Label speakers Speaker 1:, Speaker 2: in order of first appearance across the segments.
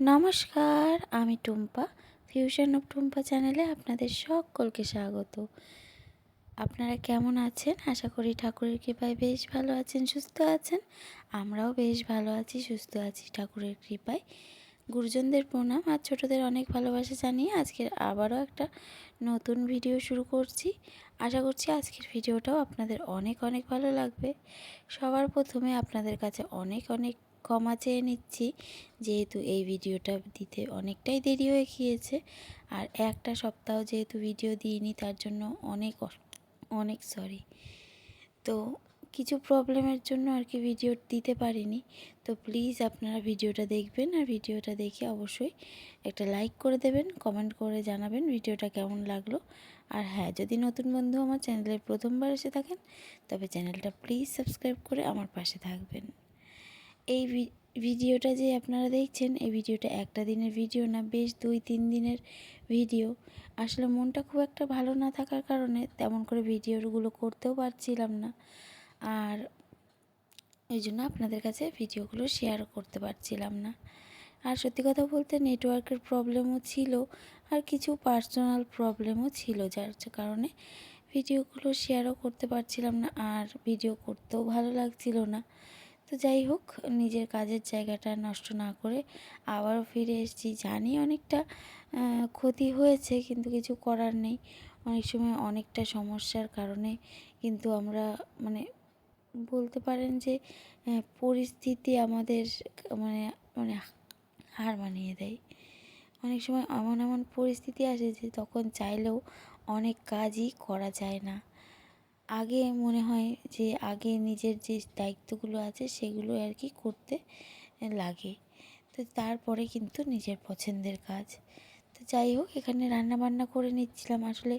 Speaker 1: নমস্কার, আমি Tumpa. Fusion of Tumpa চ্যানেলে আপনাদের সকলকে স্বাগত। আপনারা কেমন আছেন? আশা করি ঠাকুরের কৃপায় বেশ ভালো আছেন, সুস্থ আছেন। আমরাও বেশ ভালো আছি, সুস্থ আছি ঠাকুরের কৃপায়। গুরুজনদের প্রণাম আর ছোটদের অনেক ভালোবাসা জানিয়ে আজকের আবারও একটা নতুন ভিডিও শুরু করছি। আশা করছি আজকের ভিডিওটাও আপনাদের অনেক অনেক ভালো লাগবে। সবার প্রথমে আপনাদের কাছে অনেক অনেক ক্ষমা চেয়ে নিচ্ছি, যেহেতু এই ভিডিওটা দিতে অনেকটাই দেরি হয়ে গিয়েছে। আর একটা সপ্তাহ যেহেতু ভিডিও দিইনি, তার জন্য অনেক অনেক সরি। তো কিছু প্রবলেমের জন্য আর কি ভিডিও দিতে পারিনি। তো প্লিজ আপনারা ভিডিওটা দেখবেন, আর ভিডিওটা দেখে অবশ্যই একটা লাইক করে দেবেন, কমেন্ট করে জানাবেন ভিডিওটা কেমন লাগলো। আর হ্যাঁ, যদি নতুন বন্ধু আমার চ্যানেলের প্রথমবার এসে থাকেন, তবে চ্যানেলটা প্লিজ সাবস্ক্রাইব করে আমার পাশে থাকবেন। এই ভিডিওটা যে আপনারা দেখছেন, এই ভিডিওটা একটা দিনের ভিডিও না, বেশ 2-3 দিনের ভিডিও। আসলে মনটা খুব একটা ভালো না থাকার কারণে তেমন করে ভিডিওগুলো করতেও পারছিলাম না, আর এই জন্য আপনাদের কাছে ভিডিওগুলো শেয়ারও করতে পারছিলাম না। আর সত্যি কথা বলতে নেটওয়ার্কের প্রবলেমও ছিল, আর কিছু পার্সোনাল প্রবলেমও ছিল, যার কারণে ভিডিওগুলো শেয়ারও করতে পারছিলাম না, আর ভিডিও করতেও ভালো লাগছিল না। তো যাই হোক, নিজের কাজের জায়গাটা নষ্ট না করে আবারও ফিরে এসেছি। জানি অনেকটা ক্ষতি হয়েছে, কিন্তু কিছু করার নেই। অনেক সময় অনেকটা সমস্যার কারণে কিন্তু আমরা মানে বলতে পারেন যে পরিস্থিতি আমাদের মানে মানে হার মানিয়ে দেয়। অনেক সময় এমন এমন পরিস্থিতি আসে যে তখন চাইলেও অনেক কাজই করা যায় না। আগে মনে হয় যে আগে নিজের যে দায়িত্বগুলো আছে সেগুলো আর কি করতে লাগে, তো তারপরে কিন্তু নিজের পছন্দের কাজ। তো যাই হোক, এখানে রান্না বান্না করে নিচ্ছিলাম। আসলে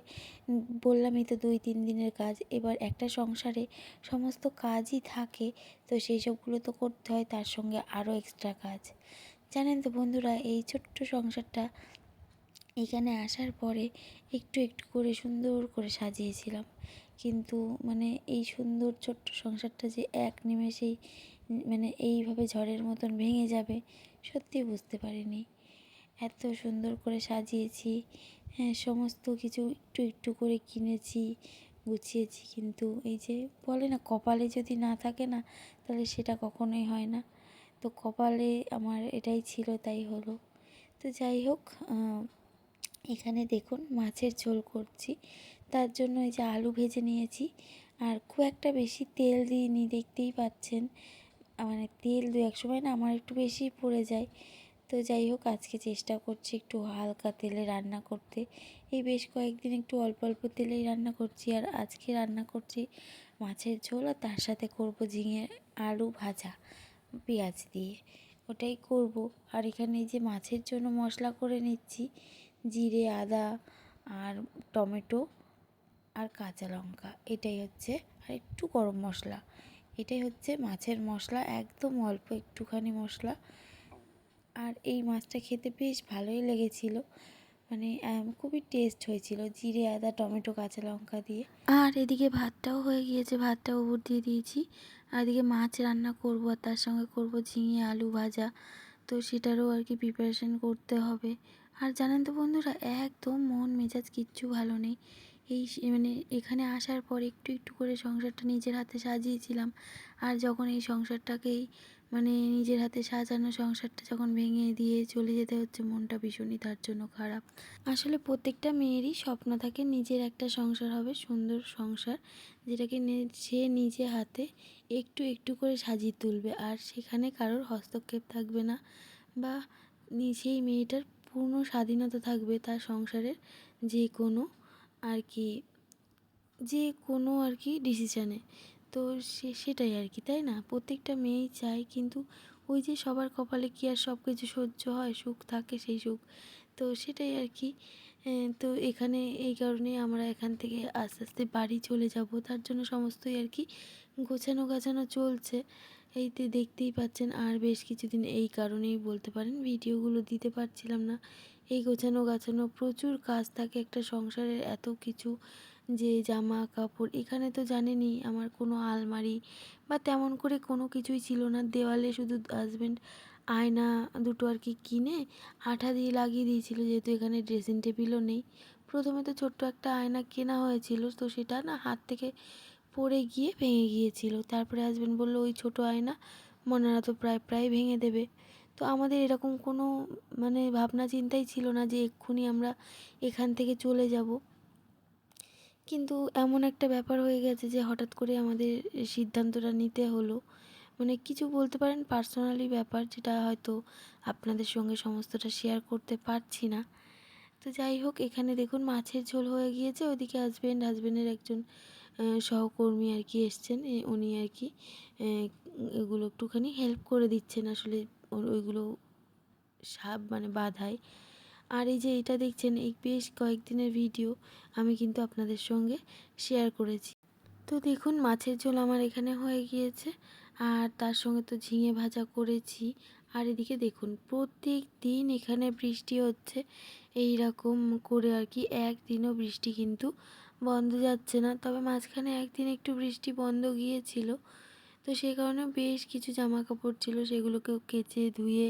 Speaker 1: বললামই তো 2-3 দিনের কাজ। এবার একটা সংসারে সমস্ত কাজই থাকে, তো সেই সবগুলো তো করতে হয়, তার সঙ্গে আরও এক্সট্রা কাজ। জানেন তো বন্ধুরা, এই ছোট্ট সংসারটা এখানে আসার পরে একটু একটু করে সুন্দর করে সাজিয়েছিলাম, কিন্তু মানে এই সুন্দর ছোট্ট সংসারটা যে এক নিমেষেই মানে এইভাবে ঝড়ের মতন ভেঙে যাবে, সত্যি বুঝতে পারিনি। এত সুন্দর করে সাজিয়েছি, হ্যাঁ, সমস্ত কিছু একটু একটু করে কিনেছি, গুছিয়েছি, কিন্তু এই যে বলে না, কপালে যদি না থাকে না, তাহলে সেটা কখনোই হয় না। তো কপালে আমার এটাই ছিল, তাই হলো। তো যাই হোক, এখানে দেখুন মাছের ঝোল করছি। তার জন্য এই যে আলু ভেজে নিয়েছি, আর খুব একটা বেশি তেল দিইনি, দেখতেই পাচ্ছেন। মানে তেল দু এক সময় না আমার একটু বেশি পড়ে যায়। তো যাই হোক, আজকে চেষ্টা করছি একটু হালকা তেলে রান্না করতে। এই বেশ কয়েকদিন একটু অল্প অল্প তেলেই রান্না করছি, আর আজকে রান্না করছি মাছের ঝোল, আর তার সাথে করব ঝিঙে আলু ভাজা পেঁয়াজ দিয়ে, ওটাই করব। আর এখানে এই যে মাছের জন্য মশলা করে নিচ্ছি, জিরে, আদা আর টমেটো আর কাঁচা লঙ্কা, এটাই হচ্ছে, আর একটু গরম মশলা, এটাই হচ্ছে মাছের মশলা, একদম অল্প একটুখানি মশলা। আর এই মাছটা খেতে বেশ ভালোই লেগেছিল, মানে খুবই টেস্ট হয়েছিল জিরে, আদা, টমেটো, কাঁচা লঙ্কা দিয়ে। আর এদিকে ভাতটাও হয়ে গিয়েছে, ভাতটাও উপর দিয়ে দিয়েছি। আর এদিকে মাছ রান্না করব, আর তার সঙ্গে করব ঝিঙে আলু ভাজা, তো সেটারও আর কি প্রিপারেশান করতে হবে। আর জানেন তো বন্ধুরা, একদম মন মেজাজ কিচ্ছু ভালো নেই। মানে এখানে আসার পর একটু একটু করে সংসারটা নিজের হাতে সাজিয়েছিলাম, আর যখন এই সংসারটাকেই মানে নিজের হাতে সাজানো সংসারটা যখন ভেঙে দিয়ে চলে যেতে হচ্ছে, মনটা ভীষণই তার জন্য খারাপ। আসলে প্রত্যেকটা মেয়েরই স্বপ্ন থাকে নিজের একটা সংসার হবে, সুন্দর সংসার, যেটাকে সে নিজে হাতে একটু একটু করে সাজিয়ে তুলবে, আর সেখানে কারোর হস্তক্ষেপ থাকবে না, বা সেই মেয়েটার পূর্ণ স্বাধীনতা থাকবে তার সংসারের যে কোনো আর কি ডিসিশানে। তো সেটাই আর কি, তাই না? প্রত্যেকটা মেয়েই চায়, কিন্তু ওই যে সবার কপালে কি আর সব কিছু সহ্য হয়, সুখ থাকে সেই সুখ, তো সেটাই আর কি। তো এখানে এই কারণেই আমরা এখান থেকে আস্তে আস্তে বাড়ি চলে যাব, তার জন্য সমস্তই আর কি গোছানো গাছানো চলছে। এইতে দেখতেই পাচ্ছেন, আর বেশ কিছুদিন এই কারণেই বলতে পারেন ভিডিওগুলো দিতে পারছিলাম না। এই গোছানো গাছানো প্রচুর কাজ থাকে একটা সংসারের, এত কিছু, যে জামা কাপড়, এখানে তো জানেনই আমার কোনো আলমারি বা তেমন করে কোনো কিছুই ছিল না, দেওয়ালে শুধু হাজব্যান্ড
Speaker 2: আয়না দুটো আর কি কিনে আঠা দিয়ে লাগিয়ে দিয়েছিল, যেহেতু এখানে ড্রেসিং টেবিলও নেই। প্রথমে তো ছোট্ট একটা আয়না কেনা হয়েছিল, তো সেটা না হাত থেকে পড়ে গিয়ে ভেঙে গিয়েছিল। তারপরে হাজব্যান্ড বললো ওই ছোটো আয়না মনারা তো প্রায় প্রায় ভেঙে দেবে। তো আমাদের এরকম কোনো মানে ভাবনা চিন্তাই ছিল না যে এক্ষুনি আমরা এখান থেকে চলে যাব। কিন্তু এমন একটা ব্যাপার হয়ে গেছে যে হঠাৎ করে আমাদের সিদ্ধান্তটা নিতে হলো। মানে কিছু বলতে পারেন পার্সোনালি ব্যাপার, যেটা হয়তো আপনাদের সঙ্গে সমস্তটা শেয়ার করতে পারছি না। তো যাই হোক, এখানে দেখুন মাছের ঝোল হয়ে গিয়েছে। ওদিকে হাজব্যান্ডের একজন সহকর্মী আর কি এসছেন, উনি আর কি এগুলো একটুখানি হেল্প করে দিচ্ছেন, আসলে ওইগুলো মানে বাধায়। আর এই যে এটা দেখছেন, এই বেশ কয়েকদিনের ভিডিও আমি কিন্তু আপনাদের সঙ্গে শেয়ার করেছি। তো দেখুন মাছের ঝোল আমার এখানে হয়ে গিয়েছে, আর তার সঙ্গে তো ঝিঙে ভাজা করেছি। আর এদিকে দেখুন প্রত্যেক দিন এখানে বৃষ্টি হচ্ছে এই রকম করে আর কি, একদিনও বৃষ্টি কিন্তু বন্ধ যাচ্ছে না। তবে মাঝখানে একদিন একটু বৃষ্টি বন্ধ গিয়েছিল, তো সেই কারণে বেশ কিছু জামা কাপড় ছিল, সেগুলোকেও কেচে ধুয়ে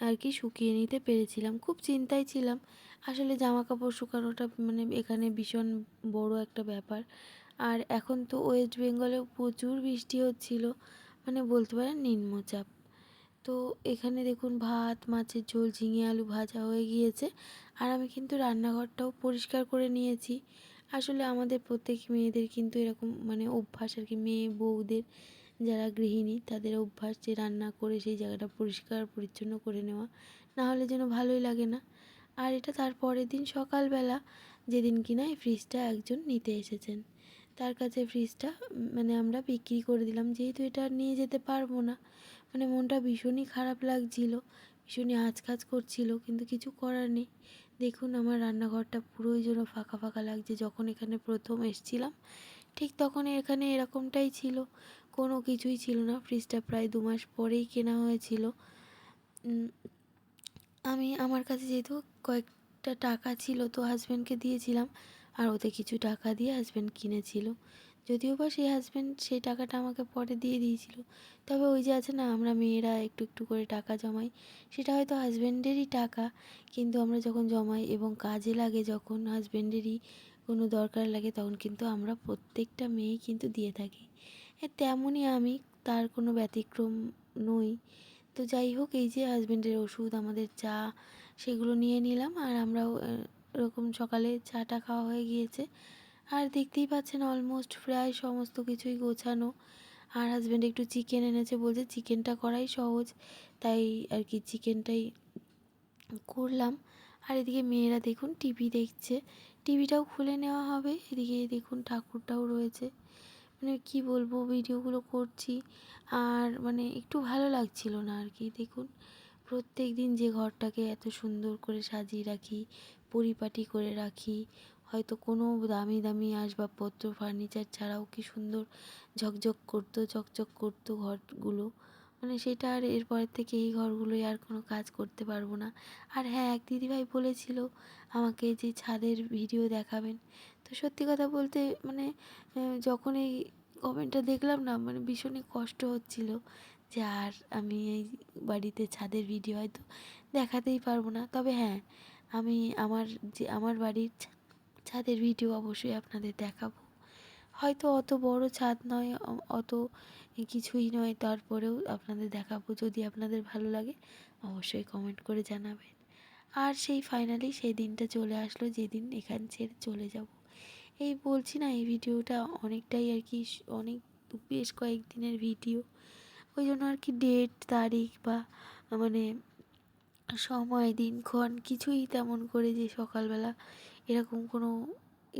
Speaker 2: আর কি শুকিয়ে নিতে পেরেছিলাম। খুব চিন্তায় ছিলাম, আসলে জামা কাপড় শুকানোটা মানে এখানে ভীষণ বড় একটা ব্যাপার। আর এখন তো ওয়েস্ট বেঙ্গলেও প্রচুর বৃষ্টি হচ্ছিল, মানে বলতে পারেন নিম্নচাপ। তো এখানে দেখুন ভাত, মাছের ঝোল, ঝিঙে আলু ভাজা হয়ে গিয়েছে। আর আমি কিন্তু রান্নাঘরটাও পরিষ্কার করে নিয়েছি। আসলে আমাদের প্রত্যেক মেয়েদের কিন্তু এরকম মানে অভ্যাস আর কি, মেয়ে বউদের যারা গৃহিণী তাদের অভ্যাস যে রান্না করে সেই জায়গাটা পরিষ্কার পরিচ্ছন্ন করে নেওয়া, না হলে যেন ভালোই লাগে না। আর এটা তার পরের দিন সকালবেলা, যেদিন কিনা এই ফ্রিজটা একজন নিতে এসেছেন, তার কাছে ফ্রিজটা মানে আমরা বিক্রি করে দিলাম, যেহেতু এটা আর নিয়ে যেতে পারবো না। মানে মনটা ভীষণই খারাপ লাগছিল, ভীষণই আঁচকাজ করছিল, কিন্তু কিছু করার নেই। দেখুন আমার রান্নাঘরটা পুরোই যেন ফাঁকা ফাঁকা লাগছে। যখন এখানে প্রথম এসেছিলাম ঠিক তখন এখানে এরকমটাই ছিল, কোনো কিছুই ছিল না। ফ্রিজটা প্রায় 2 মাস পরেই কেনা হয়েছিল। আমি আমার কাছে যেহেতু কয়েকটা টাকা ছিল, তো হাজব্যান্ডকে দিয়েছিলাম, আর ওতে কিছু টাকা দিয়ে হাজব্যান্ড কিনেছিল। যদিও বা সেই হাজব্যান্ড সেই টাকাটা আমাকে পরে দিয়ে দিয়েছিল। তবে ওই যে আছে না, আমরা মেয়েরা একটু একটু করে টাকা জমাই, সেটা হয়তো হাজব্যান্ডেরই টাকা, কিন্তু আমরা যখন জমাই এবং কাজে লাগে, যখন হাজব্যান্ডেরই কোনো দরকার লাগে, তখন কিন্তু আমরা প্রত্যেকটা মেয়েই কিন্তু দিয়ে থাকি। তেমনই আমি, তার কোনো ব্যতিক্রম নই। তো যাই হোক, এই যে হাজব্যান্ডের ওষুধ, আমাদের চা, সেগুলো নিয়ে নিলাম। আর আমরাও এরকম সকালে চাটা খাওয়া হয়ে গিয়েছে। আর দেখতেই পাচ্ছেন অলমোস্ট প্রায় সমস্ত কিছুই গোছানো। আর হাজব্যান্ড একটু চিকেন এনেছে, বলছে চিকেনটা করাই সহজ, তাই আর কি চিকেনটাই করলাম। আর এদিকে মেয়েরা দেখুন টিভি দেখছে, টিভিটাও খুলে নেওয়া হবে। এদিকে দেখুন ঠাকুরটাও রয়েছে। মানে কি বলবো, ভিডিওগুলো করছি আর মানে একটু ভালো লাগছিল না আর কি। দেখুন প্রত্যেক দিন যে ঘরটাকে এত সুন্দর করে সাজিয়ে রাখি, পরিপাটি করে রাখি, হয়তো কোনো দামি দামি আসবাবপত্র ফার্নিচার ছাড়াও কি সুন্দর ঝকঝক করতো, চকচক করতো ঘরগুলো, মানে সেটা আর এরপরের থেকে এই ঘরগুলোই আর কোনো কাজ করতে পারবো না। আর হ্যাঁ, এক দিদিভাই বলেছিল আমাকে যে ছাদের ভিডিও দেখাবেন। তো সত্যি কথা বলতে মানে যখন এই কমেন্টটা দেখলাম না, মানে ভীষণই কষ্ট হচ্ছিল যে আর আমি এই বাড়িতে ছাদের ভিডিও হয়তো দেখাতেই পারবো না। তবে হ্যাঁ, আমি আমার বাড়ির ছাদের ভিডিও অবশ্যই আপনাদের দেখাবো। হয়তো অত বড় ছাদ নয়, অত কিছুই নয়, তারপরেও আপনাদের দেখাবো। যদি আপনাদের ভালো লাগে অবশ্যই কমেন্ট করে জানাবেন। আর সেই ফাইনালি সেই দিনটা চলে আসলো, যেদিন এখান ছেড়ে চলে যাব। এই বলছি না, এই ভিডিওটা অনেকটাই আর কি অনেক বেশ কয়েকদিনের ভিডিও, ওই জন্য আর কি ডেট তারিখ বা মানে সময় দিনক্ষণ কিছুই তেমন করে যে সকালবেলা এরকম কোনো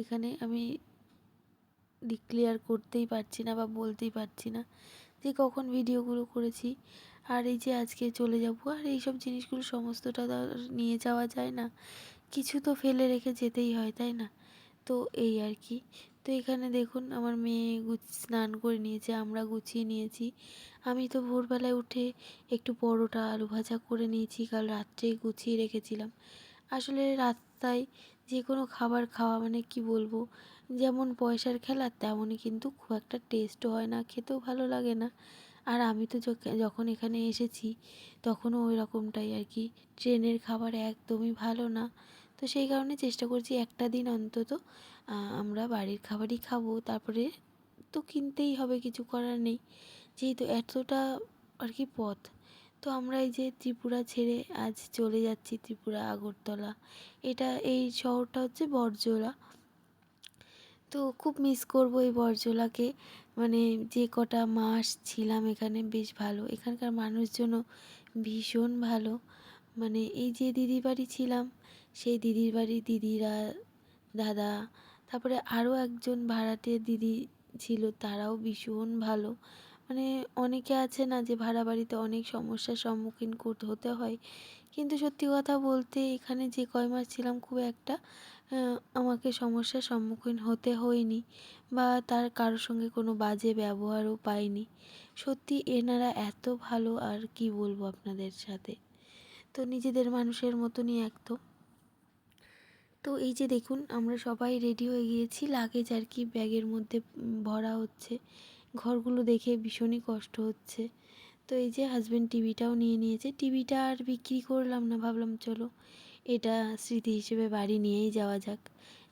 Speaker 2: এখানে আমি ডিক্লেয়ার করতেই পারছি না বা বলতেই পারছি না যে কখন ভিডিওগুলো করেছি। আর এই যে আজকে চলে যাব, আর এইসব জিনিসগুলো সমস্তটা তো আর নিয়ে যাওয়া যায় না, কিছু তো ফেলে রেখে যেতেই হয়, তাই না? তো এই আর কি। তো এখানে দেখুন আমার মেয়ে স্নান করে নিয়েছে, আমরা গুছিয়ে নিয়েছি। আমি তো ভোরবেলায় উঠে একটু পরোটা আলু ভাজা করে নিয়েছি, কাল রাত্রেই গুছিয়ে রেখেছিলাম। আসলে রাস্তায় যে কোনো খাবার খাওয়া মানে কি বলবো, যেমন পয়সার খেলা তেমনই কিন্তু খুব একটা টেস্টও হয় না, খেতেও ভালো লাগে না। আর আমি তো যখন এখানে এসেছি তখনও ওই রকমটাই আর কি, ট্রেনের খাবার একদমই ভালো না। তো সেই কারণে চেষ্টা করছি একটা দিন অন্তত আমরা বাড়ির খাবারই খাবো, তারপরে তো কিনতেই হবে, কিছু করার নেই, যেহেতু এতটা আর কি পথ। তো আমরা এই যে ত্রিপুরা ছেড়ে আজ চলে যাচ্ছি ত্রিপুরা আগরতলা। এই শহরটা হচ্ছে বড়জোলা। তো খুব মিস করব এই বড়জোলাকে। মানে যে কটা মাস ছিলাম এখানে বেশ ভালো, এখানকার মানুষজনও ভীষণ ভালো। মানে এই যে দিদির বাড়ি ছিলাম, সেই দিদির বাড়ি দিদিরা, দাদা, তারপরে আরও একজন ভাড়াটে দিদি ছিল, তারাও ভীষণ ভালো। মানে অনেকে আছে না যে ভাড়া বাড়িতে অনেক সমস্যার সম্মুখীন হতে হয়, কিন্তু সত্যি কথা বলতে এখানে যে কয় মাস ছিলাম খুব একটা আমাকে সমস্যার সম্মুখীন হতে হয়নি, বা তার কারোর সঙ্গে কোনো বাজে ব্যবহারও পাইনি। সত্যি এনারা এত ভালো, আর কি বলবো আপনাদের সাথে। তো নিজেদের মানুষের মতনই একদম। তো এই যে দেখুন আমরা সবাই রেডি হয়ে গিয়েছি, লাগেজ আর কি ব্যাগের মধ্যে ভরা হচ্ছে। ঘরগুলো দেখে ভীষণই কষ্ট হচ্ছে। তো এই যে হাজব্যান্ড টিভিটাও নিয়ে নিয়েছে, টিভিটা আর বিক্রি করলাম না, ভাবলাম চলো এটা স্মৃতি হিসেবে বাড়ি নিয়েই যাওয়া যাক।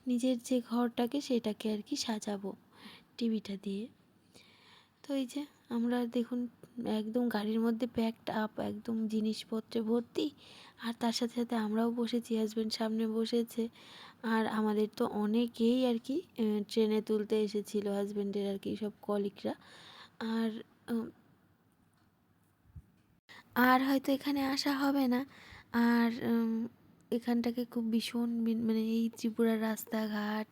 Speaker 2: নিজের যে ঘরটাকে সেটাকে আর কি সাজাবো টিভিটা দিয়ে। তো এই যে আমরা দেখুন একদম গাড়ির মধ্যে প্যাকড আপ, একদম জিনিসপত্রে ভর্তি। আর তার সাথে সাথে আমরাও বসেছি, হাজব্যান্ড সামনে বসেছে। আর আমাদের তো অনেকেই আর কি ট্রেনে তুলতে এসেছিলো, হাজব্যান্ডের আর কি সব কলিগরা। আর আর হয়তো এখানে আসা হবে না। আর এখানটাকে খুব ভীষণ মানে এই ত্রিপুরার রাস্তাঘাট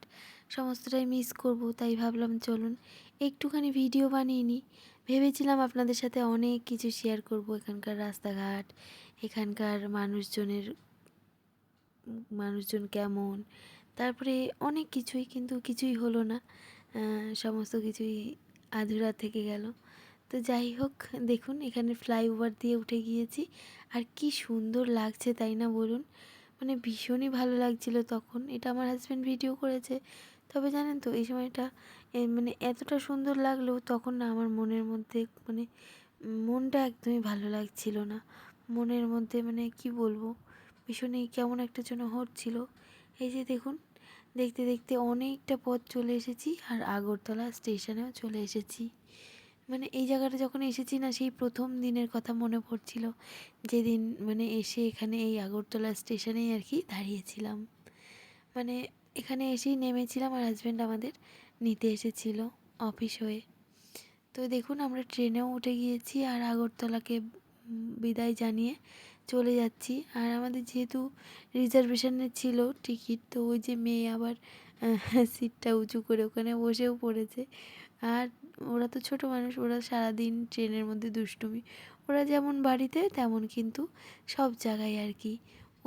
Speaker 2: সমস্তটাই মিস করব, তাই ভাবলাম চলুন একটুখানি ভিডিও বানিয়ে নিই। ভেবেছিলাম আপনাদের সাথে অনেক কিছু শেয়ার করব, এখানকার রাস্তাঘাট, এখানকার মানুষজন কেমন, তারপরে অনেক কিছুই, কিন্তু কিছুই হলো না। সমস্ত কিছুই আধুরা থেকে গেল। তো যাই হোক, দেখুন এখানে ফ্লাইওভার দিয়ে উঠে গিয়েছি, আর কি সুন্দর লাগছে তাই না বলুন। মানে ভীষণই ভালো লাগছিল তখন। এটা আমার হাজব্যান্ড ভিডিও করেছে। তবে জানেন তো এই সময়টা মানে এতটা সুন্দর লাগলো তখন না, আমার মনের মধ্যে মানে মনটা একদমই ভালো লাগছিল না। মনের মধ্যে মানে কি বলবো, ভীষণই কেমন একটা যেন হচ্ছিল। এই যে দেখুন, দেখতে দেখতে অনেকটা পথ চলে এসেছি, আর আগরতলা স্টেশনেও চলে এসেছি। মানে এই জায়গাটা যখন এসেছি না, সেই প্রথম দিনের কথা মনে পড়ছিল, যেদিন মানে এসে এখানে এই আগরতলা স্টেশনেই আর কি দাঁড়িয়েছিলাম। মানে এখানে এসেই নেমেছিলাম, আর হাজব্যান্ড আমাদের নিতে এসেছিল অফিস হয়ে। তো দেখুন আমরা ট্রেনেও উঠে গিয়েছি, আর আগরতলাকে বিদায় জানিয়ে চলে যাচ্ছি। আর আমাদের যেহেতু রিজার্ভেশনের ছিল টিকিট, তো ওই যে মেয়ে আবার সিটটা উঁচু করে ওখানে বসেও পড়েছে। আর ওরা তো ছোট মানুষ, ওরা সারাদিন ট্রেনের মধ্যে দুষ্টুমি। ওরা যেমন বাড়িতে তেমন কিন্তু সব জায়গায় আর কি।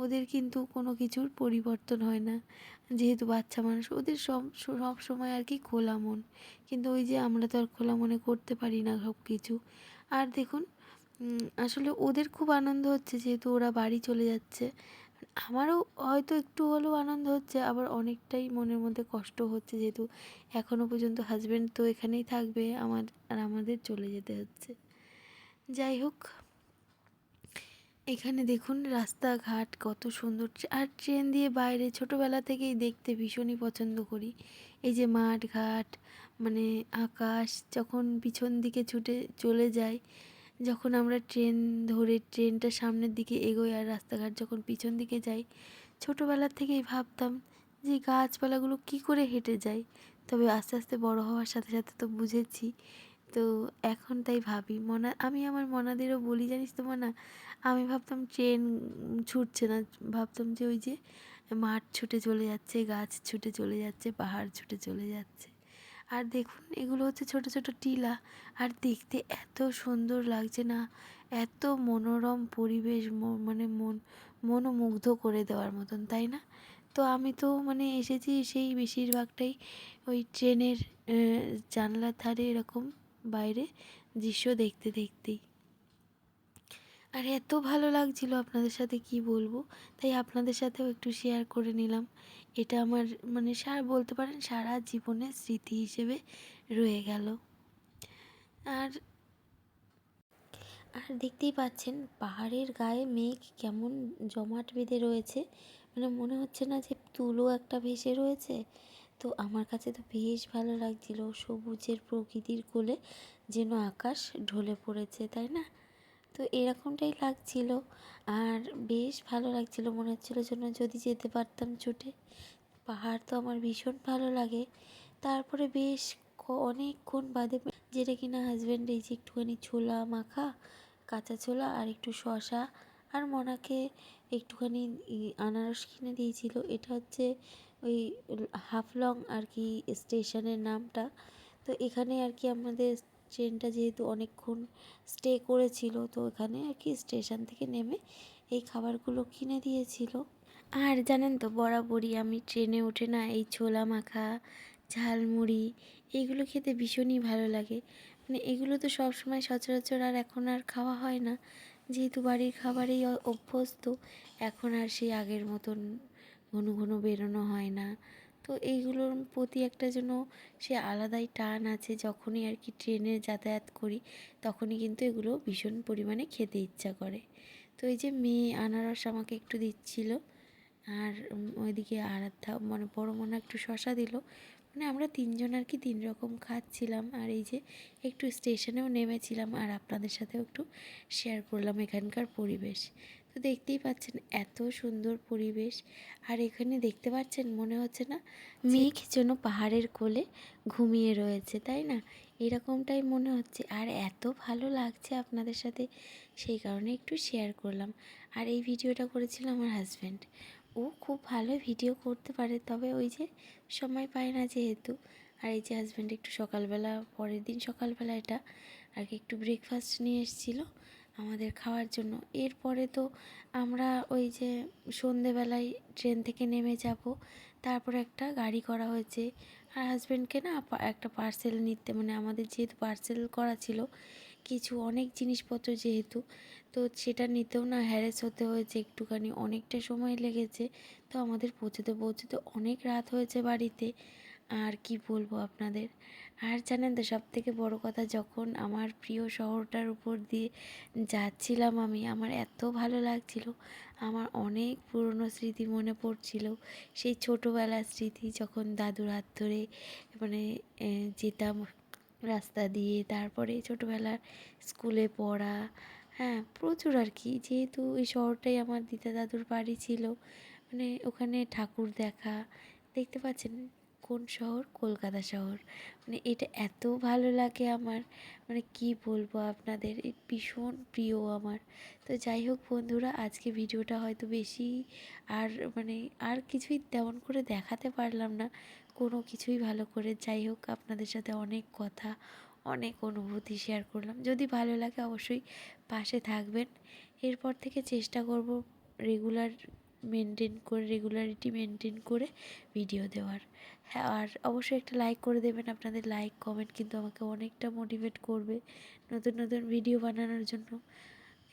Speaker 2: ওদের কিন্তু কোনো কিছুর পরিবর্তন হয় না, যেহেতু বাচ্চা মানুষ, ওদের সব সময় আর কি খোলা মন। কিন্তু ওই যে আমরা তো আর খোলা মনে করতে পারি না সব কিছু। আর দেখুন আসলে ওদের খুব আনন্দ হচ্ছে, যেহেতু ওরা বাড়ি চলে যাচ্ছে। আমারও হয়তো একটু হলেও আনন্দ হচ্ছে, আবার অনেকটাই মনের মধ্যে কষ্ট হচ্ছে, যেহেতু এখনও পর্যন্ত হাজব্যান্ড তো এখানেই থাকবে আর আমাদের চলে যেতে হচ্ছে। যাই হোক, এখানে দেখুন রাস্তাঘাট কত সুন্দর। আর ট্রেন দিয়ে বাইরে ছোটোবেলা থেকেই দেখতে ভীষণই পছন্দ করি। এই যে মাঠ ঘাট, মানে আকাশ যখন পিছন দিকে ছুটে চলে যায়, যখন আমরা ট্রেন ধরে ট্রেনটা সামনের দিকে এগোই আর রাস্তাঘাট যখন পিছন দিকে যাই, ছোটোবেলা থেকেই ভাবতাম যে গাছপালাগুলো কী করে হেঁটে যায়। তবে আস্তে আস্তে বড় হওয়ার সাথে সাথে তো বুঝেছি। তো এখন তাই ভাবি, আমি আমার মনাদেরও বলি, জানিস তো মনা, আমি ভাবতাম ট্রেন ছুটছে না, ভাবতাম যে ওই যে মাঠ ছুটে চলে যাচ্ছে, গাছ ছুটে চলে যাচ্ছে, পাহাড় ছুটে চলে যাচ্ছে। আর দেখুন এগুলো হচ্ছে ছোট ছোট টিলা, আর দেখতে এত সুন্দর লাগছে না, এত মনোরম পরিবেশ, মানে মনোমুগ্ধ করে দেওয়ার মতন, তাই না? তো আমি তো মানে এসেছি সেই বেশিরভাগটাই ওই ট্রেনের জানলার ধারে এরকম বাইরে দৃশ্য দেখতে দেখতেই। আর এত ভালো লাগছিল আপনাদের সাথে কি বলবো, তাই আপনাদের সাথেও একটু শেয়ার করে নিলাম। এটা আমার মানে বলতে পারেন সারা জীবনের স্মৃতি হিসেবে রয়ে গেল। আর আর দেখতেই পাচ্ছেন পাহাড়ের গায়ে মেঘ কেমন জমাট বেঁধে রয়েছে, মানে মনে হচ্ছে না যে তুলো একটা ভেসে রয়েছে। তো আমার কাছে তো বেশ ভালো লাগছিল, সবুজের প্রকৃতির কোলে যেন আকাশ ঢলে পড়েছে, তাই না? তো এরকমটাই লাগছিল। আর বেশ ভালো লাগছিল, মনে হচ্ছিল যেন যদি যেতে পারতাম ছুটে। পাহাড় তো আমার ভীষণ ভালো লাগে। তারপরে বেশ অনেকক্ষণ বাদে, যেটা কিনা হাজব্যান্ড এই যে একটুখানি ছোলা মাখা, কাঁচা ছোলা আর একটু শসা আর মনাকে একটুখানি আনারস কিনে দিয়েছিল। এটা হচ্ছে ওই হাফলং আর কি স্টেশনের নামটা। তো এখানে আর কি আমাদের ট্রেনটা যেহেতু অনেকক্ষণ স্টে করেছিল, তো এখানে আর কি স্টেশন থেকে নেমে এই খাবারগুলো কিনে দিয়েছিল। আর জানেন তো, বরাবরই আমি ট্রেনে উঠে না এই ছোলা মাখা, ঝালমুড়ি এইগুলো খেতে ভীষণই ভালো লাগে। মানে এগুলো তো সব সময় সচরাচর আর এখন আর খাওয়া হয় না, যেহেতু বাড়ির খাবারেই অভ্যস্ত। এখন আর সেই আগের মতন ঘন ঘন বেরোনো হয় না। তো এইগুলোর প্রতি একটা যেন সে আলাদাই টান আছে। যখনই আর কি ট্রেনে যাতায়াত করি তখনই কিন্তু এগুলো ভীষণ পরিমাণে খেতে ইচ্ছা করে। তো এই যে মেয়ে আনারস আমাকে একটু দিচ্ছিল, আর ওইদিকে আরাধ্যা মানে বড় মনে একটু শশা দিল। মানে আমরা তিনজন আর কি তিন রকম খাচ্ছিলাম। আর এই যে একটু স্টেশনেও নেমেছিলাম আর আপনাদের সাথেও একটু শেয়ার করলাম এখানকার পরিবেশ। তো দেখতেই পাচ্ছেন এত সুন্দর পরিবেশ। আর এখানে দেখতে পাচ্ছেন মনে হচ্ছে না মেঘ যেন পাহাড়ের কোলে ঘুমিয়ে রয়েছে, তাই না? এরকমটাই মনে হচ্ছে। আর এত ভালো লাগছে আপনাদের সাথে, সেই কারণে একটু শেয়ার করলাম। আর এই ভিডিওটা করেছিল আমার হাজব্যান্ড। ও খুব ভালো ভিডিও করতে পারে, তবে ওই যে সময় পায় না যেহেতু। আর এই যে হাজব্যান্ড একটু সকালবেলা, পরের দিন সকালবেলা এটা আর কি একটু ব্রেকফাস্ট নিয়ে এসেছিলো আমাদের খাওয়ার জন্য। এরপরে তো আমরা ওই যে সন্ধেবেলায় ট্রেন থেকে নেমে যাব, তারপরে একটা গাড়ি করা হয়েছে। আর হাজব্যান্ডকে না একটা পার্সেল নিতে, মানে আমাদের যেহেতু পার্সেল করা ছিল কিছু অনেক জিনিসপত্র যেহেতু, তো সেটা নিতেও না হ্যারেস হতে হয়েছে একটুখানি, অনেকটা সময় লেগেছে। তো আমাদের পৌঁছতে পৌঁছতে অনেক রাত হয়েছে বাড়িতে। আর কি বলবো আপনাদের। আর জানেন তো, সব থেকে বড় কথা, যখন আমার প্রিয় শহরটার উপর দিয়ে যাচ্ছিলাম আমি, আমার এত ভালো লাগছিল। আমার অনেক পুরনো স্মৃতি মনে পড়ছিল, সেই ছোটোবেলার স্মৃতি, যখন দাদুর হাত ধরে মানে যেতাম রাস্তা দিয়ে। তারপরে ছোটোবেলার স্কুলে পড়া, হ্যাঁ প্রচুর আর কি। যেহেতু এই শহরটাই আমার দিদা দাদুর বাড়ি ছিল, মানে ওখানে ঠাকুর দেখা। দেখতে পাচ্ছেন কোন শহর? কলকাতা শহর। মানে এটা এত ভালো লাগে আমার, মানে কি বলবো আপনাদের, এই ভীষণ প্রিয় আমার। তো যাই হোক বন্ধুরা, আজকে ভিডিওটা হয়তো বেশি আর মানে আর কিছুই তেমন করে দেখাতে পারলাম না, কোনো কিছুই ভালো করে। যাই হোক, আপনাদের সাথে অনেক কথা, অনেক অনুভূতি শেয়ার করলাম। যদি ভালো লাগে অবশ্যই পাশে থাকবেন। এরপর থেকে চেষ্টা করব রেগুলারিটি মেনটেন করে ভিডিও দেওয়ার। হ্যাঁ, আর অবশ্যই একটা লাইক করে দেবেন। আপনাদের লাইক কমেন্ট কিন্তু আমাকে অনেকটা মোটিভেট করবে নতুন নতুন ভিডিও বানানোর জন্য।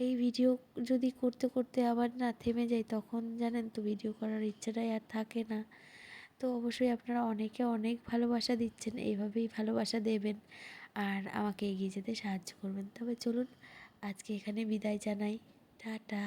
Speaker 2: এই ভিডিও যদি করতে করতে আবার না থেমে যাই, তখন জানেন তো ভিডিও করার ইচ্ছাটাই আর থাকে না। তো অবশ্যই আপনারা অনেকে অনেক ভালোবাসা দিচ্ছেন, এইভাবেই ভালোবাসা দেবেন আর আমাকে এগিয়ে যেতে সাহায্য করবেন। তবে চলুন আজকে এখানে বিদায় জানাই। টাটা।